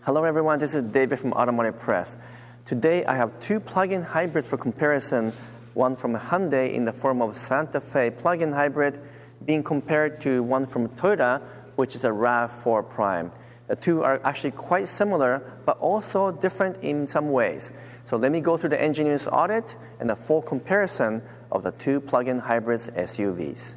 Hello everyone, this is David from Automotive Press. Today I have two plug-in hybrids for comparison, one from Hyundai in the form of Santa Fe plug-in hybrid being compared to one from Toyota, which is a RAV4 Prime. The two are actually quite similar, but also different in some ways. So let me go through the engineer's audit and a full comparison of the two plug-in hybrids SUVs.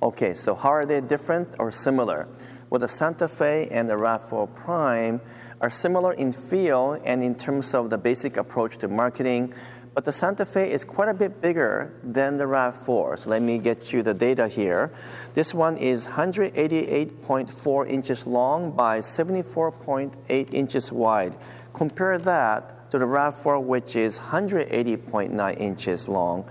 Okay, so how are they different or similar? Well, the Santa Fe and the RAV4 Prime are similar in feel and in terms of the basic approach to marketing, but the Santa Fe is quite a bit bigger than the RAV4. So let me get you the data here. This one is 188.4 inches long by 74.8 inches wide. Compare that to the RAV4, which is 180.9 inches long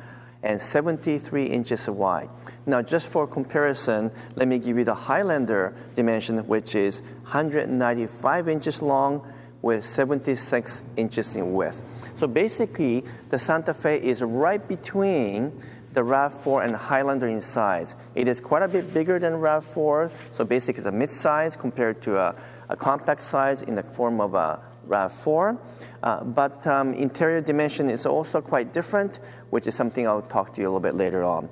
and 73 inches wide. Now, just for comparison, let me give you the Highlander dimension, which is 195 inches long with 76 inches in width. So basically, the Santa Fe is right between the RAV4 and Highlander in size. It is quite a bit bigger than RAV4, so basically it's a mid-size compared to a compact size in the form of a RAV4, but interior dimension is also quite different, which is something I'll talk to you a little bit later on.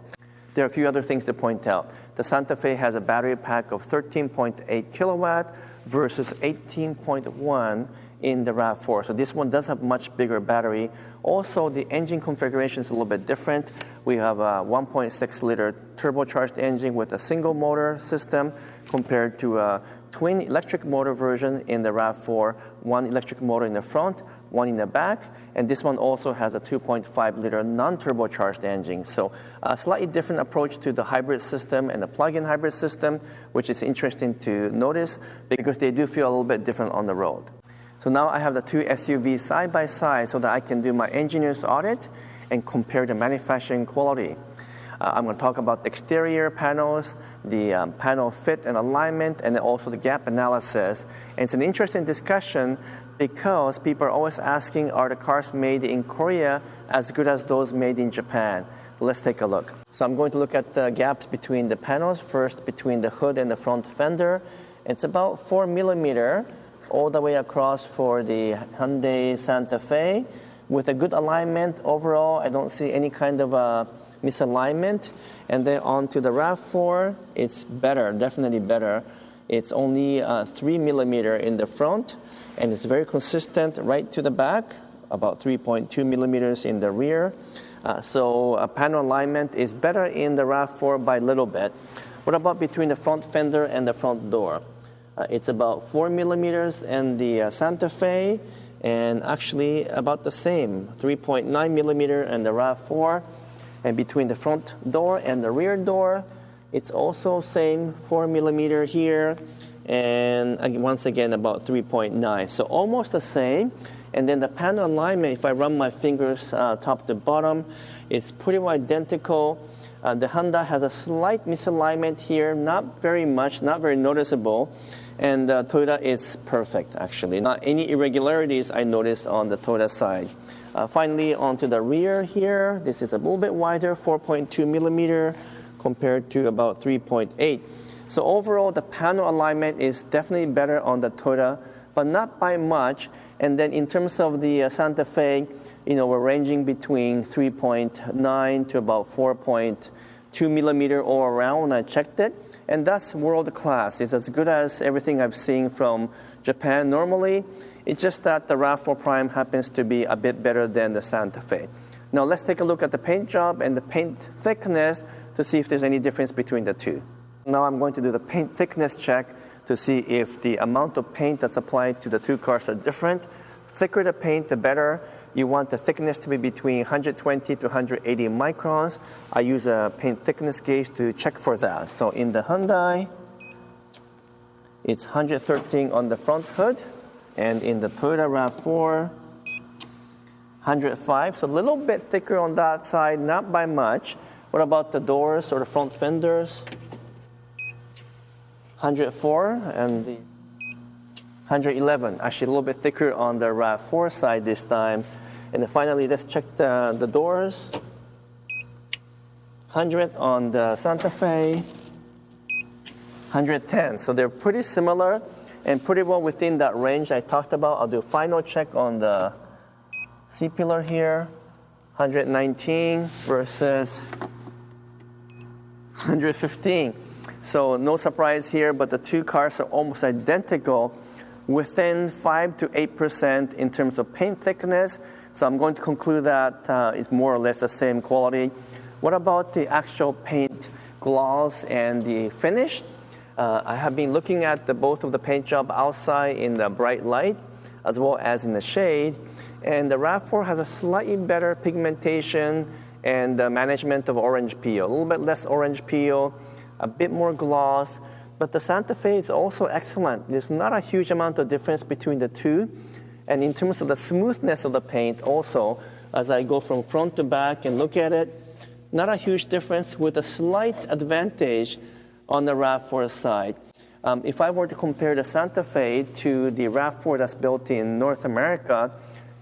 There are a few other things to point out. The Santa Fe has a battery pack of 13.8 kilowatt versus 18.1 in the RAV4. So this one does have much bigger battery. Also, the engine configuration is a little bit different. We have a 1.6 liter turbocharged engine with a single motor system compared to a twin electric motor version in the RAV4, one electric motor in the front, one in the back, and this one also has a 2.5 liter non-turbocharged engine. So a slightly different approach to the hybrid system and the plug-in hybrid system, which is interesting to notice because they do feel a little bit different on the road. So now I have the two SUVs side by side so that I can do my engineer's audit and compare the manufacturing quality. I'm going to talk about the exterior panels, the panel fit and alignment, and also the gap analysis. And it's an interesting discussion because people are always asking, are the cars made in Korea as good as those made in Japan? So let's take a look. So I'm going to look at the gaps between the panels, first between the hood and the front fender. It's about 4 millimeter all the way across for the Hyundai Santa Fe. With a good alignment overall, I don't see any kind of misalignment. And then on to the RAV4, it's better, definitely better. It's only 3 millimeter in the front, and it's very consistent right to the back, about 3.2 millimeters in the rear. So panel alignment is better in the RAV4 by a little bit. What about between the front fender and the front door? It's about 4 millimeters in the Santa Fe, and actually about the same, 3.9 millimeter in the RAV4. And between the front door and the rear door, it's also same 4 millimeter here, and once again about 3.9. So almost the same. And then the panel alignment, if I run my fingers top to bottom, it's pretty well identical. The Hyundai has a slight misalignment here, not very much, not very noticeable. And Toyota is perfect, actually. Not any irregularities I noticed on the Toyota side. Finally, onto the rear here, this is a little bit wider, 4.2 millimeter compared to about 3.8. So overall, the panel alignment is definitely better on the Toyota, but not by much. And then in terms of the Santa Fe, we're ranging between 3.9 to about 4.2 millimeter all around when I checked it. And that's world class. It's as good as everything I've seen from Japan normally. It's just that the RAV4 Prime happens to be a bit better than the Santa Fe. Now let's take a look at the paint job and the paint thickness to see if there's any difference between the two. Now I'm going to do the paint thickness check to see if the amount of paint that's applied to the two cars are different. Thicker the paint, the better. You want the thickness to be between 120 to 180 microns. I use a paint thickness gauge to check for that. So in the Hyundai, it's 113 on the front hood. And in the Toyota RAV4, 105. So a little bit thicker on that side, not by much. What about the doors or the front fenders? 104 and the 111, actually a little bit thicker on the RAV4 side this time. And then finally, let's check the doors. 100 on the Santa Fe, 110. So they're pretty similar and pretty well within that range I talked about. I'll do a final check on the C-pillar here. 119 versus 115. So no surprise here, but the two cars are almost identical, within 5 to 8% in terms of paint thickness. So I'm going to conclude that it's more or less the same quality. What about the actual paint gloss and the finish? I have been looking at both of the paint job outside in the bright light as well as in the shade. And the RAV4 has a slightly better pigmentation and management of orange peel. A little bit less orange peel, a bit more gloss. But the Santa Fe is also excellent. There's not a huge amount of difference between the two. And in terms of the smoothness of the paint also, as I go from front to back and look at it, not a huge difference with a slight advantage on the RAV4 side. If I were to compare the Santa Fe to the RAV4 that's built in North America,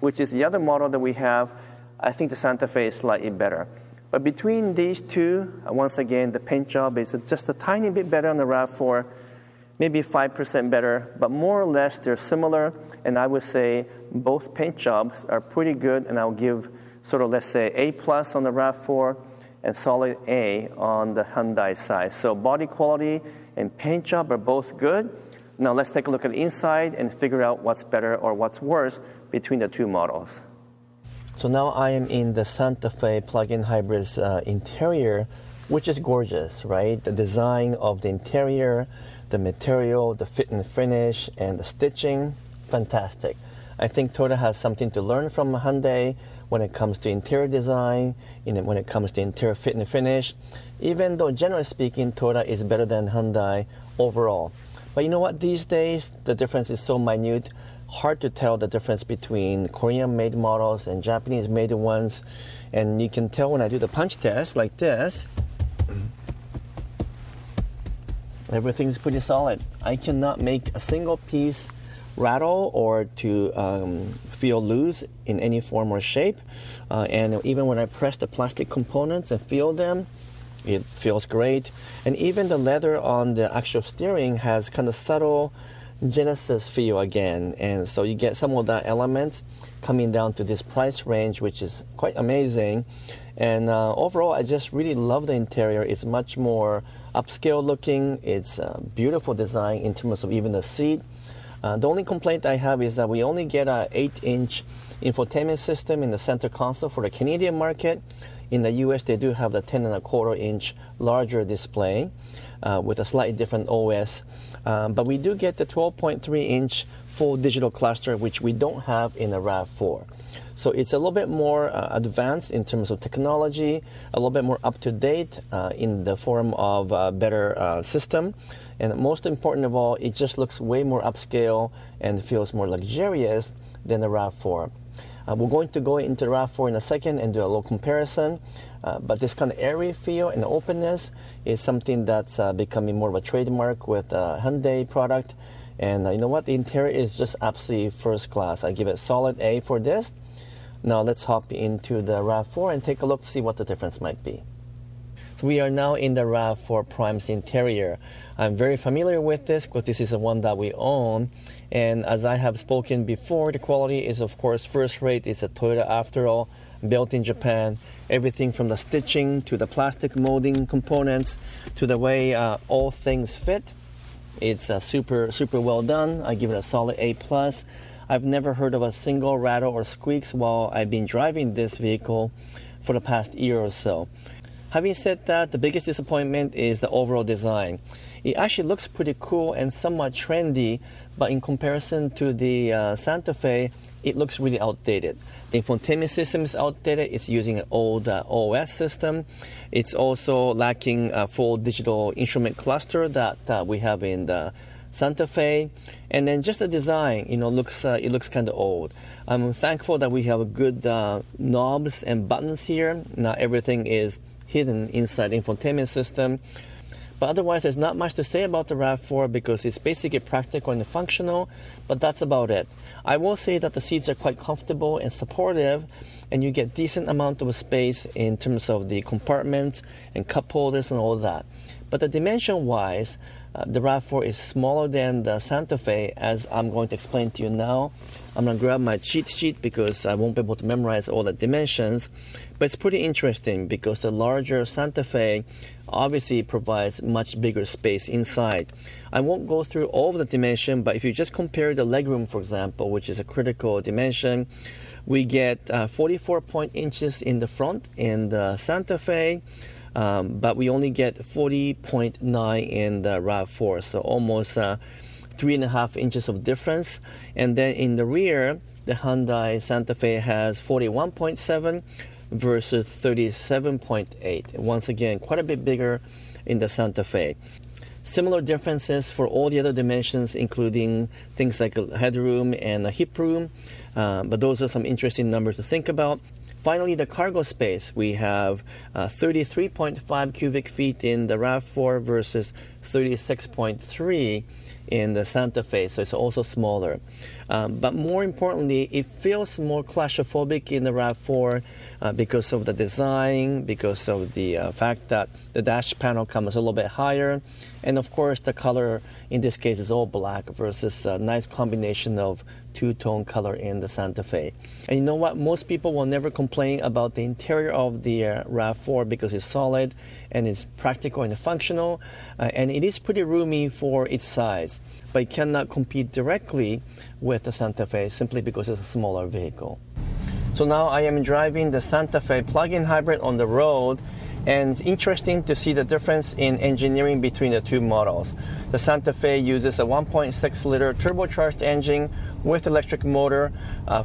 which is the other model that we have, I think the Santa Fe is slightly better. But between these two, once again, the paint job is just a tiny bit better on the RAV4, maybe 5% better, but more or less they're similar. And I would say both paint jobs are pretty good, and I'll give sort of, let's say, A+ on the RAV4 and solid A on the Hyundai side. So body quality and paint job are both good. Now let's take a look at the inside and figure out what's better or what's worse between the two models. So now I am in the Santa Fe plug-in hybrid's interior, which is gorgeous, right? The design of the interior, the material, the fit and finish, and the stitching, fantastic. I think Toyota has something to learn from Hyundai when it comes to interior design, when it comes to interior fit and finish, even though generally speaking, Toyota is better than Hyundai overall. But you know what, these days, the difference is so minute, hard to tell the difference between Korean-made models and Japanese-made ones. And you can tell when I do the punch test like this, everything's pretty solid. I cannot make a single piece rattle or to feel loose in any form or shape. And even when I press the plastic components and feel them, it feels great. And even the leather on the actual steering has kind of subtle Genesis feel again. And so you get some of that element coming down to this price range, which is quite amazing. And overall, I just really love the interior. It's much more upscale looking. It's a beautiful design in terms of even the seat. The only complaint I have is that we only get a 8-inch infotainment system in the center console for the Canadian market. In the US, they do have the 10.25-inch larger display with a slightly different OS. But we do get the 12.3-inch full digital cluster, which we don't have in the RAV4. So it's a little bit more advanced in terms of technology, a little bit more up-to-date in the form of a better system. And most important of all, it just looks way more upscale and feels more luxurious than the RAV4. We're going to go into the RAV4 in a second and do a little comparison. But this kind of airy feel and openness is something that's becoming more of a trademark with the Hyundai product. And you know what? The interior is just absolutely first class. I give it solid A for this. Now let's hop into the RAV4 and take a look to see what the difference might be. So we are now in the RAV4 Prime's interior. I'm very familiar with this because this is the one that we own. And as I have spoken before, the quality is of course first rate. It's a Toyota after all, built in Japan. Everything from the stitching to the plastic molding components to the way all things fit. It's super well done. I give it a solid A+. I've never heard of a single rattle or squeaks while I've been driving this vehicle for the past year or so. Having said that, the biggest disappointment is the overall design. It actually looks pretty cool and somewhat trendy, but in comparison to the Santa Fe, it looks really outdated. The infotainment system is outdated. It's using an old OS system. It's also lacking a full digital instrument cluster that we have in the Santa Fe. And then just the design, it looks kind of old. I'm thankful that we have good knobs and buttons here. Now everything is hidden inside the infotainment system. But otherwise, there's not much to say about the RAV4 because it's basically practical and functional, but that's about it. I will say that the seats are quite comfortable and supportive, and you get decent amount of space in terms of the compartments and cup holders and all that. But the dimension-wise, the RAV4 is smaller than the Santa Fe, as I'm going to explain to you now. I'm going to grab my cheat sheet because I won't be able to memorize all the dimensions. But it's pretty interesting because the larger Santa Fe obviously provides much bigger space inside. I won't go through all of the dimension, but if you just compare the legroom, for example, which is a critical dimension, we get 44 inches in the front in the Santa Fe, but we only get 40.9 in the RAV4, so almost 3.5 inches of difference. And then in the rear, the Hyundai Santa Fe has 41.7 versus 37.8. Once again, quite a bit bigger in the Santa Fe. Similar differences for all the other dimensions, including things like headroom and a hip room, but those are some interesting numbers to think about. Finally, the cargo space. We have 33.5 cubic feet in the RAV4 versus 36.3 in the Santa Fe, so it's also smaller. But more importantly, it feels more claustrophobic in the RAV4 because of the design, because of the fact that the dash panel comes a little bit higher, and of course the color in this case is all black versus a nice combination of two-tone color in the Santa Fe. And you know what? Most people will never complain about the interior of the RAV4 because it's solid and it's practical and functional, and it is pretty roomy for its size. But it cannot compete directly with the Santa Fe simply because it's a smaller vehicle. So now I am driving the Santa Fe plug-in hybrid on the road, and it's interesting to see the difference in engineering between the two models. The Santa Fe uses a 1.6-liter turbocharged engine with electric motor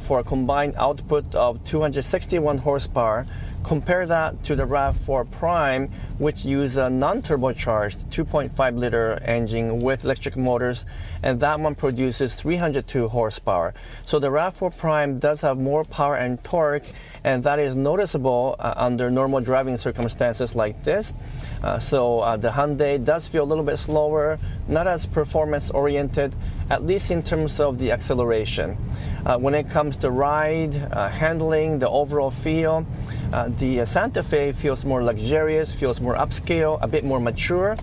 for a combined output of 261 horsepower. Compare that to the RAV4 Prime, which uses a non-turbocharged 2.5-liter engine with electric motors, and that one produces 302 horsepower. So the RAV4 Prime does have more power and torque, and that is noticeable under normal driving circumstances like this. So the Hyundai does feel a little bit slower, not as performance-oriented, at least in terms of the acceleration. When it comes to ride, handling, the overall feel, the Santa Fe feels more luxurious, feels more upscale, a bit more mature.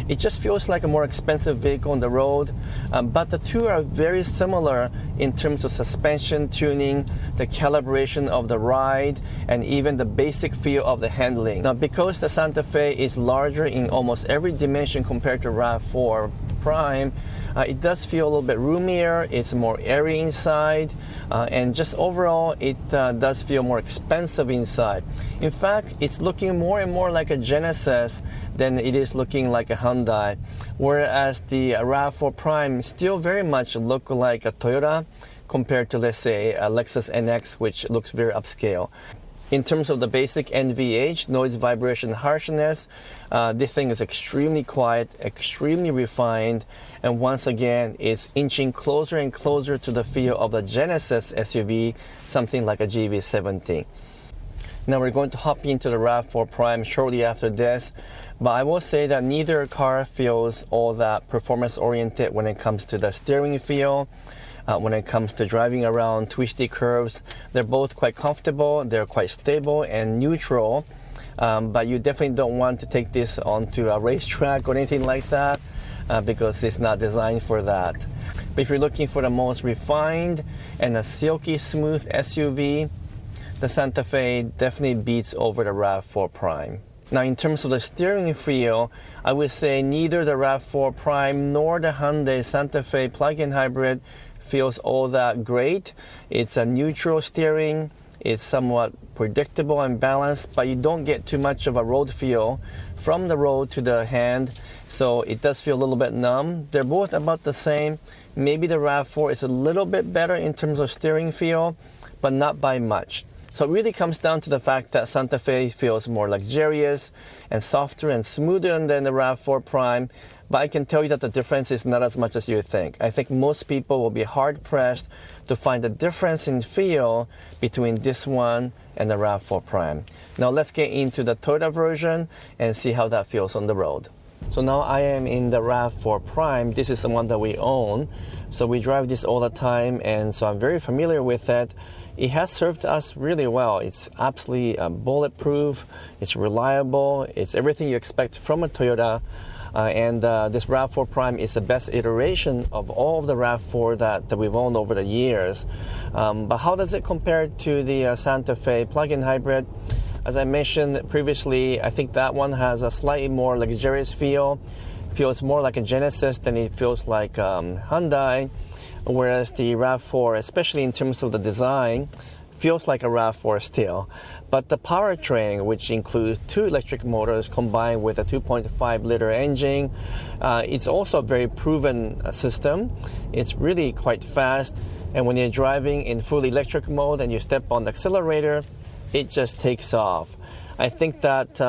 It just feels like a more expensive vehicle on the road, but the two are very similar in terms of suspension tuning, the calibration of the ride, and even the basic feel of the handling. Now, because the Santa Fe is larger in almost every dimension compared to RAV4 Prime, it does feel a little bit roomier, it's more airy inside, and just overall it does feel more expensive inside. In fact, it's looking more and more like a Genesis than it is looking like a Hyundai, whereas the RAV4 Prime still very much look like a Toyota compared to, let's say, a Lexus NX, which looks very upscale. In terms of the basic NVH, noise, vibration, harshness, this thing is extremely quiet, extremely refined, and once again, it's inching closer and closer to the feel of the Genesis SUV, something like a GV70. Now we're going to hop into the RAV4 Prime shortly after this, but I will say that neither car feels all that performance-oriented when it comes to the steering feel. When it comes to driving around twisty curves, they're both quite comfortable, they're quite stable and neutral, but you definitely don't want to take this onto a racetrack or anything like that because it's not designed for that. But if you're looking for the most refined and a silky smooth SUV, the Santa Fe definitely beats over the RAV4 Prime. Now, in terms of the steering feel, I would say neither the RAV4 Prime nor the Hyundai Santa Fe plug-in hybrid feels all that great. It's a neutral steering, it's somewhat predictable and balanced, but you don't get too much of a road feel from the road to the hand, so it does feel a little bit numb. They're both about the same. Maybe the RAV4 is a little bit better in terms of steering feel, but not by much. So it really comes down to the fact that Santa Fe feels more luxurious and softer and smoother than the RAV4 Prime, but I can tell you that the difference is not as much as you think. I think most people will be hard-pressed to find a difference in feel between this one and the RAV4 Prime. Now let's get into the Toyota version and see how that feels on the road. So now I am in the RAV4 Prime. This is the one that we own. So we drive this all the time, and so I'm very familiar with it. It has served us really well. It's absolutely bulletproof, it's reliable, it's everything you expect from a Toyota. And this RAV4 Prime is the best iteration of all of the RAV4 that we've owned over the years. But how does it compare to the Santa Fe plug-in hybrid? As I mentioned previously, I think that one has a slightly more luxurious feel. Feels more like a Genesis than it feels like Hyundai. Whereas the RAV4, especially in terms of the design, feels like a RAV4 still. But the powertrain, which includes 2 electric motors combined with a 2.5-liter engine, it's also a very proven system. It's really quite fast, and when you're driving in fully electric mode and you step on the accelerator, it just takes off. I think that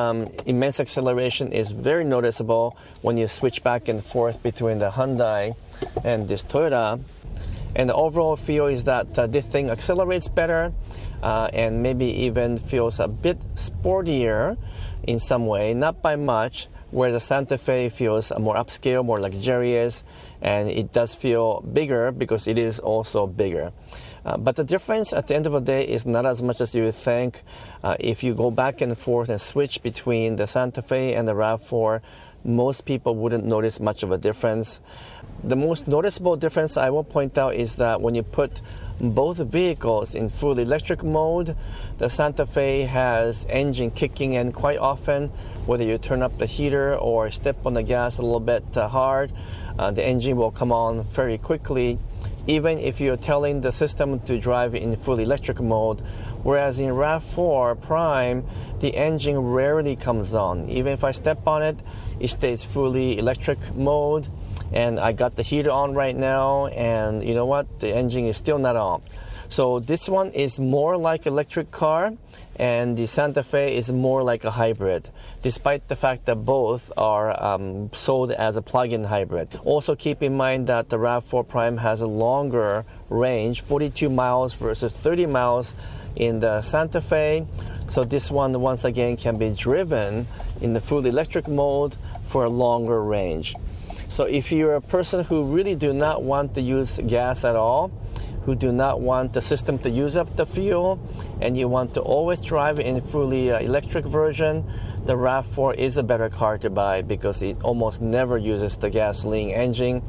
immense acceleration is very noticeable when you switch back and forth between the Hyundai and this Toyota. And the overall feel is that this thing accelerates better and maybe even feels a bit sportier in some way, not by much, whereas the Santa Fe feels more upscale, more luxurious, and it does feel bigger because it is also bigger. But the difference at the end of the day is not as much as you would think. If you go back and forth and switch between the Santa Fe and the RAV4, most people wouldn't notice much of a difference. The most noticeable difference I will point out is that when you put both vehicles in full electric mode, the Santa Fe has engine kicking in quite often. Whether you turn up the heater or step on the gas a little bit hard, the engine will come on very quickly, even if you're telling the system to drive in full electric mode. Whereas in RAV4 Prime, the engine rarely comes on. Even if I step on it, it stays fully electric mode. And I got the heater on right now, and you know what? The engine is still not on. So this one is more like an electric car, and the Santa Fe is more like a hybrid, despite the fact that both are sold as a plug-in hybrid. Also keep in mind that the RAV4 Prime has a longer range, 42 miles versus 30 miles in the Santa Fe. So this one, once again, can be driven in the full electric mode for a longer range. So if you're a person who really do not want to use gas at all, who do not want the system to use up the fuel, and you want to always drive in fully electric version, the RAV4 is a better car to buy because it almost never uses the gasoline engine.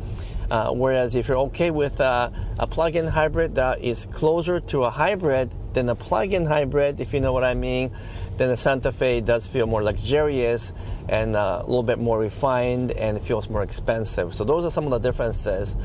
Whereas if you're okay with a plug-in hybrid that is closer to a hybrid than a plug-in hybrid, if you know what I mean, then the Santa Fe does feel more luxurious and a little bit more refined and feels more expensive. So those are some of the differences.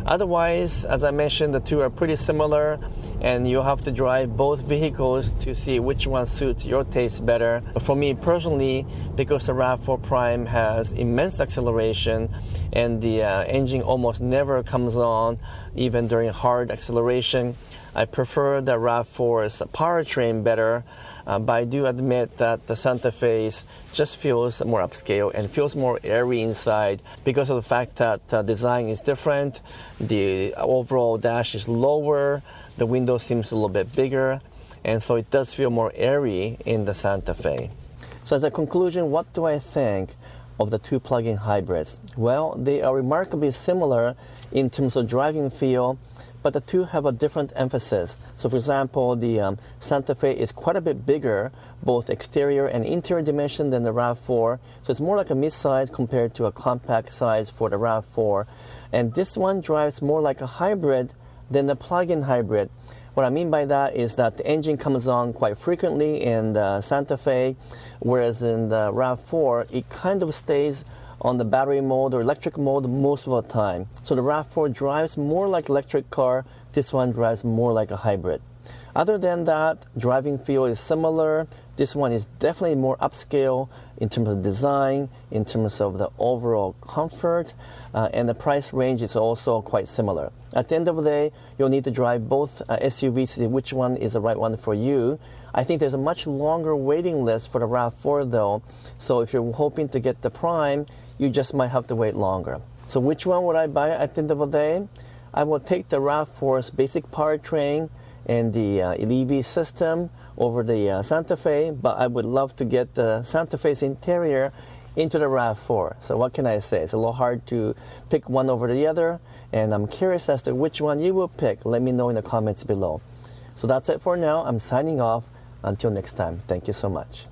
Otherwise, as I mentioned, the two are pretty similar, and you'll have to drive both vehicles to see which one suits your taste better. But for me personally, because the RAV4 Prime has immense acceleration and the engine almost never comes on, even during hard acceleration, I prefer the RAV4's powertrain better, but I do admit that the Santa Fe just feels more upscale and feels more airy inside because of the fact that design is different, the overall dash is lower, the window seems a little bit bigger, and so it does feel more airy in the Santa Fe. So as a conclusion, what do I think of the two plug-in hybrids? Well, they are remarkably similar in terms of driving feel, but the two have a different emphasis. So for example, the Santa Fe is quite a bit bigger, both exterior and interior dimension, than the RAV4. So it's more like a mid-size compared to a compact size for the RAV4. And this one drives more like a hybrid than the plug-in hybrid. What I mean by that is that the engine comes on quite frequently in the Santa Fe, whereas in the RAV4, it kind of stays on the battery mode or electric mode most of the time. So the RAV4 drives more like electric car, this one drives more like a hybrid. Other than that, driving feel is similar. This one is definitely more upscale in terms of design, in terms of the overall comfort, and the price range is also quite similar. At the end of the day, you'll need to drive both SUVs to see which one is the right one for you. I think there's a much longer waiting list for the RAV4 though, so if you're hoping to get the Prime, you just might have to wait longer. So which one would I buy at the end of the day? I will take the RAV4's basic powertrain and the EV system over the Santa Fe, but I would love to get the Santa Fe's interior into the RAV4. So what can I say? It's a little hard to pick one over the other, and I'm curious as to which one you will pick. Let me know in the comments below. So that's it for now. I'm signing off. Until next time, thank you so much.